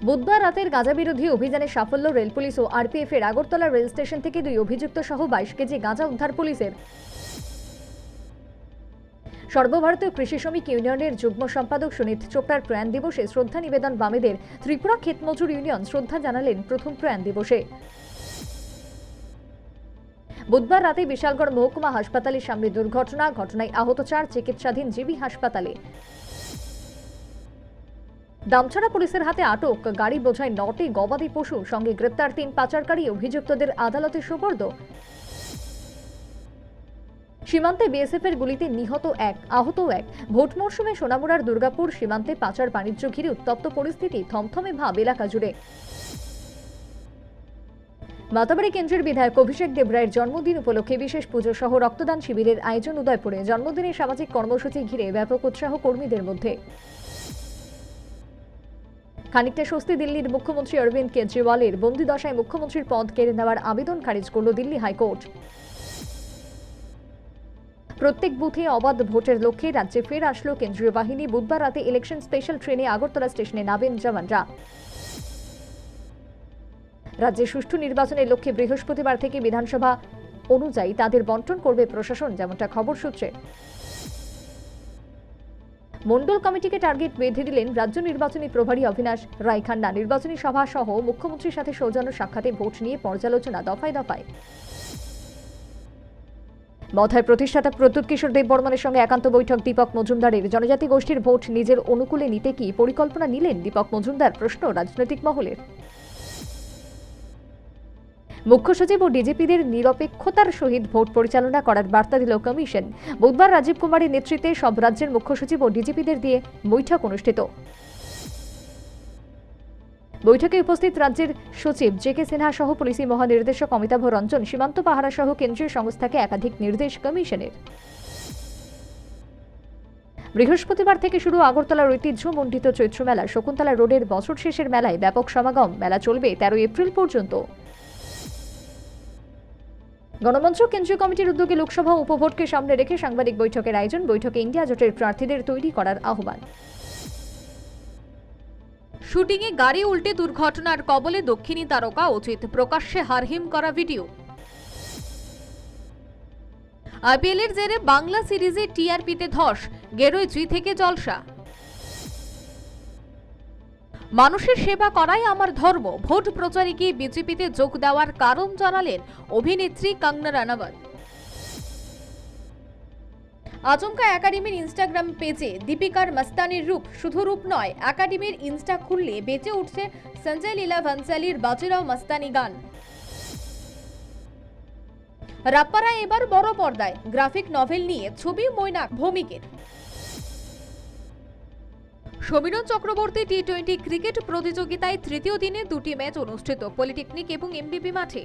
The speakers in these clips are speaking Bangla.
বুধবার রাতের গাঁজা বিরোধী অভিযানে সাফল্য রেল পুলিশ ও আরপিএফ এর আগরতলা রেল স্টেশন থেকে 2 অভিযুক্ত সহ 22 কেজি গাঁজা উদ্ধার পুলিশের। সর্বভারতীয় কৃষি শ্রমিক ইউনিয়নের যুগ্ম সম্পাদক সুনীত চোপড়ার প্রয়াণ দিবসে শ্রদ্ধা নিবেদন বামেদের ত্রিপুরা ক্ষেতমজুর ইউনিয়ন শ্রদ্ধা জানালেন প্রথম প্রয়াণ দিবসে। বুধবার রাতে বিশালগড় মহকুমা হাসপাতালের সামনে ঘটনায় আহত 4 চিকিৎসাধীন জিবি হাসপাতালে। দামছড়া পুলিশের হাতে আটক গাড়ি বোঝাই 9টি গবাদি পশু, সঙ্গে গ্রেপ্তার 3 পাচারকারী অভিযুক্তদের আদালতে সোপর্দ। সীমান্তে বিএসএফ এর গুলিতে নিহত 1, আহত 1। ভোট মরশুমে সোনামুড়ার দুর্গাপুর সীমান্তে পাচার বাণিজ্য ঘিরে উত্তপ্ত পরিস্থিতি, থমথমে ভাব এলাকা জুড়ে। মাতাবাড়ি কেন্দ্রের বিধায়ক অভিষেক দেবরায়ের জন্মদিন উপলক্ষে বিশেষ পুজো সহ রক্তদান শিবিরের আয়োজন উদয়পুরে। জন্মদিনের সামাজিক কর্মসূচি ঘিরে ব্যাপক উৎসাহ কর্মীদের মধ্যে। খানিকটা স্বস্তি দিল্লির মুখ্যমন্ত্রী অরবিন্দ কেজরিওয়ালের বন্দিদশায় মুখ্যমন্ত্রীর পদ কেড়ে নেওয়ার আবেদন খারিজ করল দিল্লি হাইকোর্ট। প্রত্যেক বুথে অবাধ ভোটের লক্ষ্যে রাজ্যে ফের আসলো কেন্দ্রীয় বাহিনী। বুধবার রাতে ইলেকশন স্পেশাল ট্রেনে আগরতলা স্টেশনে নামেন জওয়ানরা। রাজ্যে সুষ্ঠু নির্বাচনের লক্ষ্যে বৃহস্পতিবার থেকে বিধানসভা অনুযায়ী তাদের বন্টন করবে প্রশাসন, যেমনটা খবর সূত্রে। মন্ডল কমিটিকে টার্গেট বেঁধে দিলেন রাজ্য নির্বাচনী প্রভারী অবিনাশ রায় খান্না। নির্বাচনী সভা সহ মুখ্যমন্ত্রীর সাথে সৌজন্য সাক্ষাতে ভোট নিয়ে পর্যালোচনা দফায় দফায়। মথায় প্রতিষ্ঠাতা প্রদ্যুৎ কিশোর দেববর্মনের সঙ্গে একান্ত বৈঠক দীপক মজুমদারের। জনজাতি গোষ্ঠীর ভোট নিজের অনুকূলে নিতে কি পরিকল্পনা নিলেন দীপক মজুমদার, প্রশ্ন রাজনৈতিক মহলের। মুখ্য সচিব ও ডিজিপিদের নিরপেক্ষতার সহিত ভোট পরিচালনা করার বার্তা দিল কমিশন। বুধবার রাজীব কুমারের নেতৃত্বে সব রাজ্যের মুখ্য সচিব ও ডিজিপিদের দিয়ে বৈঠক অনুষ্ঠিত। বৈঠকে উপস্থিত রাজ্যের সচিব জে.কে. সিনহা সহ পুলিশি মহানির্দেশক অমিতাভ রঞ্জন, সীমান্ত পাহারা সহ কেন্দ্রীয় সংস্থাকে একাধিক নির্দেশ কমিশনের। বৃহস্পতিবার থেকে শুরু আগরতলার ঐতিহ্যমণ্ডিত চৈত্র মেলা। শকুন্তলা রোডের বছর শেষের মেলায় ব্যাপক সমাগম। মেলা চলবে 13 এপ্রিল পর্যন্ত। গণমঞ্চ কেন্দ্রীয় কমিটির উদ্যোগে লোকসভা উপভোটকে সামনে রেখে সাংবাদিক বৈঠকের আয়োজন। বৈঠকে ইন্ডিয়া জোটের প্রার্থীদের তৈরি করার আহ্বান। শুটিংয়ে গাড়ি উল্টে দুর্ঘটনার কবলে দক্ষিণী তারকা, উচিত প্রকাশ্যে হারহিম করা ভিডিও। আইপিএলের জেরে বাংলা সিরিজে টিআরপিতে ধস, গেরোয় জি থেকে জলসা। মানুষের সেবা করাই আমার ধর্ম, ভোট প্রচারে গিয়ে বিজেপিতে যোগ দেওয়ার কারণ জানালেন অভিনেত্রী কঙ্গনা রানাওয়াত। আচমকা একাডেমির ইনস্টাগ্রাম পেজে দীপিকার মস্তানির রূপ, শুধু রূপ নয়, একাডেমির ইনস্টা খুললে বেঁচে উঠছে সঞ্জয় লীলা ভানসালির বাজিরাও মস্তানি গান। রাপ্পারা এবার বড় পর্দায়, গ্রাফিক নভেল নিয়ে ছবি মৈনাক ভৌমিকের। সমীরণ চক্রবর্তী টি-20 ক্রিকেট প্রতিযোগিতায় তৃতীয় দিনে 2টি ম্যাচ অনুষ্ঠিত পলিটেকনিক এবং এমবিবি মাঠে।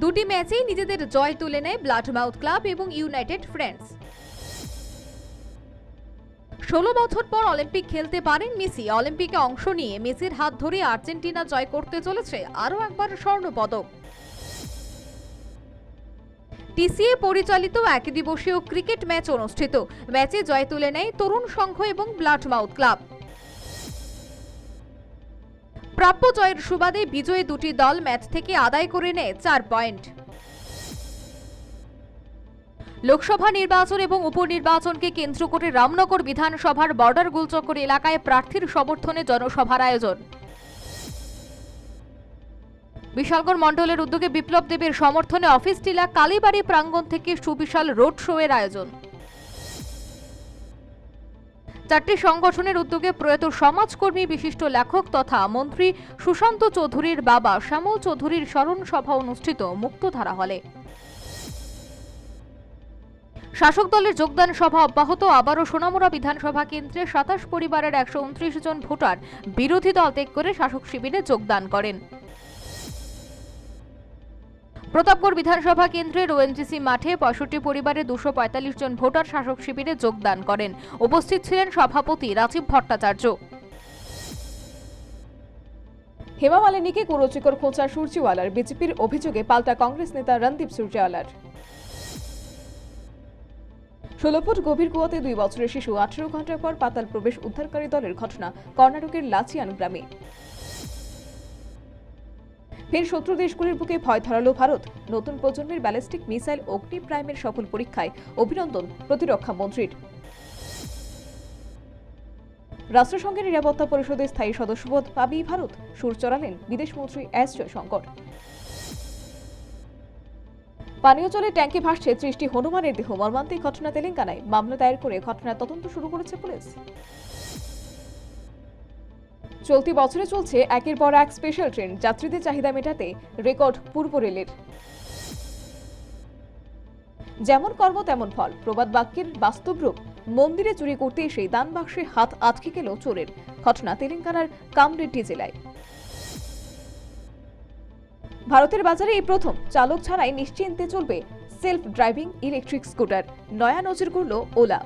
2টি ম্যাচেই নিজেদের জয় তুলে নেয় ব্লাডমাউথ ক্লাব এবং ইউনাইটেড ফ্রেন্ডস। 16 বছর পর অলিম্পিক খেলতে পারেন মেসি। অলিম্পিকে অংশ নিয়ে মেসির হাত ধরে আর্জেন্টিনা জয় করতে চলেছে আরও একবার স্বর্ণ পদক। টিসিএ পরিচালিত একদিবসীয় ক্রিকেট ম্যাচ অনুষ্ঠিত। ম্যাচে জয় তুলে নেয় তরুণ সংঘ এবং ব্লাডমাউথ ক্লাব। প্রাপ্য জয়ের সুবাদে বিজয়ী দুটি দল ম্যাচ থেকে আদায় করে নেয় 4 পয়েন্ট। লোকসভা নির্বাচন এবং উপনির্বাচনকে কেন্দ্র করে রামনগর বিধানসভার বর্ডার গুলচক্কর এলাকায় প্রার্থীর সমর্থনে জনসভার আয়োজন। বিশালগড় মণ্ডলের উদ্যোগে বিপ্লব দেবের সমর্থনে অফিস টিলা কালীবাড়ি প্রাঙ্গণ থেকে সুবিশাল রোড শো এর আয়োজন। 4টি সংগঠনের উদ্যোগে প্রয়াত সমাজকর্মী, বিশিষ্ট লেখক তথা মন্ত্রী সুশান্ত চৌধুরীর বাবা শ্যামল চৌধুরীর স্মরণ সভা অনুষ্ঠিত মুক্তধারা হলে। শাসক দলের যোগদান সভা অব্যাহত। আবারও সোনামুড়া বিধানসভা কেন্দ্রে 27 পরিবারের 129 জন ভোটার বিরোধী দল ত্যাগ করে শাসক শিবিরে যোগদান করেন। প্রতাপগড় বিধানসভা কেন্দ্রের ওএনজিসি মাঠে 65 পরিবারের 245 জন ভোটার শাসক শিবিরে যোগদান করেন। উপস্থিত ছিলেন সভাপতি রাজীব ভট্টাচার্য। হেমা মালিনীকে কুরুচিকর খোঁচা সূর্যওয়ালার, বিজেপির অভিযোগে পাল্টা কংগ্রেস নেতা রণদীপ সূর্যওয়ালার। 16 ফুট গভীর কুয়াতে 2 বছরের শিশু 18 ঘন্টা পর পাতাল প্রবেশ উদ্ধারকারী দলের ঘটনা কর্ণাটকের লাচিয়ান গ্রামে। ফের শত্রু দেশগুলির বুকে ভয় ধরালো ভারত। নতুন প্রজন্মের ব্যালিস্টিক মিসাইল অগ্নি প্রাইমের সফল পরীক্ষায় অভিনন্দন প্রতিরক্ষা মন্ত্রীর। রাষ্ট্রসংঘের নিরাপত্তা পরিষদের স্থায়ী সদস্যপদ পাবেই ভারত, সুর চড়ালেন বিদেশমন্ত্রী এস জয়শঙ্কর। পানীয় জলে ট্যাঙ্কে ভাসছে 30টি হনুমানের দেহ, মর্মান্তিক ঘটনা তেলেঙ্গানায়। মামলা দায়ের করে ঘটনার তদন্ত শুরু করেছে পুলিশ। চলতি বছরে চলছে একের পর এক স্পেশাল ট্রেন, যাত্রীদের চাহিদা মেটাতে রেকর্ড পূর্ব রেলের। যেমন কর্ম তেমন ফল, প্রবাদ বাক্যের বাস্তব রূপ। মন্দিরে চুরি করতে এসে দান বাক্সে হাত আটকে গেল চোরের। ঘটনা তেলেঙ্গানার কামরেড্ডি জেলায়। ভারতের বাজারে এই প্রথম চালক ছাড়াই নিশ্চিন্তে চলবে সেলফ ড্রাইভিং ইলেকট্রিক স্কুটার। নয়া নজির করল ওলা।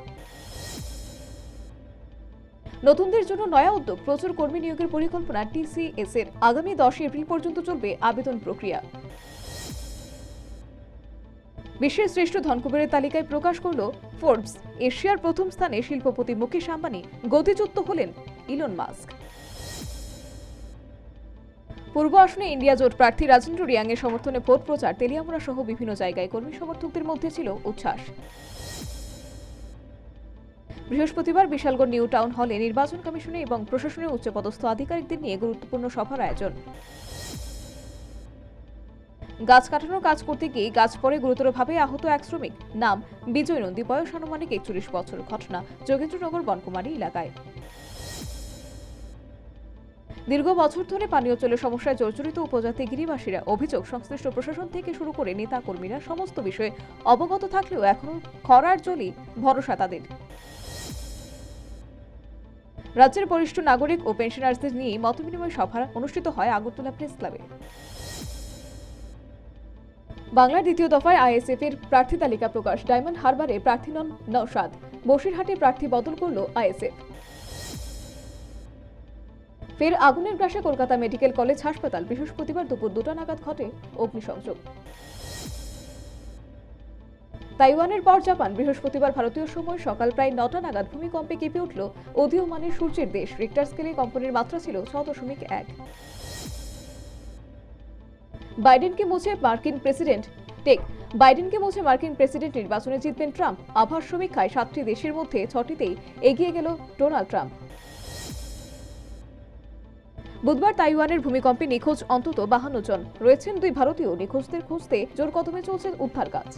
নতুনদের জন্য নয়া উদ্যোগ, প্রচুর কর্মী নিয়োগের পরিকল্পনা টিসিএস এর। আগামী 10 এপ্রিল পর্যন্ত চলবে আবেদন প্রক্রিয়া। বিশ্বের শ্রেষ্ঠ ধনকুবেরের তালিকায় প্রকাশ করল ফোর্বস। এশিয়ার প্রথম স্থানে শিল্পপতি মুকেশ আম্বানি, গতিচ্যুত হলেন ইলন মাস্ক। পূর্ব আসনে ইন্ডিয়া জোট প্রার্থী রাজেন্দ্র রিয়াংয়ের সমর্থনে ভোট প্রচার। তেলিয়ামুড়া সহ বিভিন্ন জায়গায় কর্মী সমর্থকদের মধ্যে ছিল উচ্ছ্বাস। বৃহস্পতিবার বিশালগড় নিউ টাউন হলে নির্বাচন কমিশনে এবং প্রশাসনের উচ্চপদস্থ আধিকারিকদের নিয়ে গুরুত্বপূর্ণ সভার আয়োজন। গাছ কাটানোর কাজ করতে গিয়ে গাছ পড়ে গুরুতরভাবে আহত এক শ্রমিক, নাম বিজয় নন্দী, বয়স আনুমানিক 41 বছর। ঘটনা যোগেন্দ্রনগর বনকুমারী এলাকায়। দীর্ঘ বছর ধরে পানীয় জলের সমস্যায় জর্জরিত উপজাতি গিরিবাসীরা অভিযোগ, সংশ্লিষ্ট প্রশাসন থেকে শুরু করে নেতা কর্মীরা সমস্ত বিষয়ে অবগত থাকলেও এখনো খরার জলই ভরসা তাদের। রাজ্যের বরিষ্ঠ নাগরিক ও পেনশনারদের নিয়ে মতবিনিময় সভা অনুষ্ঠিত হয় আগরতলা প্রেস ক্লাবে। বাংলার দ্বিতীয় দফায় আইএসএফ এর প্রার্থী তালিকা প্রকাশ। ডায়মন্ড হারবারে প্রার্থী নন নওশাদ, বসিরহাটে প্রার্থী বদল করল আইএসএফ। ফের আগুনের গ্রাসে কলকাতা মেডিকেল কলেজ হাসপাতাল। বৃহস্পতিবার দুপুর 2টা নাগাদ ঘটে অগ্নিসংযোগ। তাইওয়ানের পর জাপান। বৃহস্পতিবার ভারতীয় সময় সকাল প্রায় 9টা নাগাদ ভূমিকম্পে কেঁপে উঠল উদীয়মানের সূর্যের দেশ। রিক্টার স্কেলে কম্পনের মাত্রা ছিল 6.1। বাইডেনকে মুছে মার্কিন প্রেসিডেন্ট নির্বাচনে জিতবেন ট্রাম্প। আভাস সমীক্ষায় 7টি দেশের মধ্যে 6টিতেই এগিয়ে গেল ডোনাল্ড ট্রাম্প। বুধবার তাইওয়ানের ভূমিকম্পে নিখোঁজ অন্তত 52 জন। রয়েছেন 2 ভারতীয়। নিখোঁজদের খুঁজতে জোর কদমে চলছে উদ্ধার কাজ।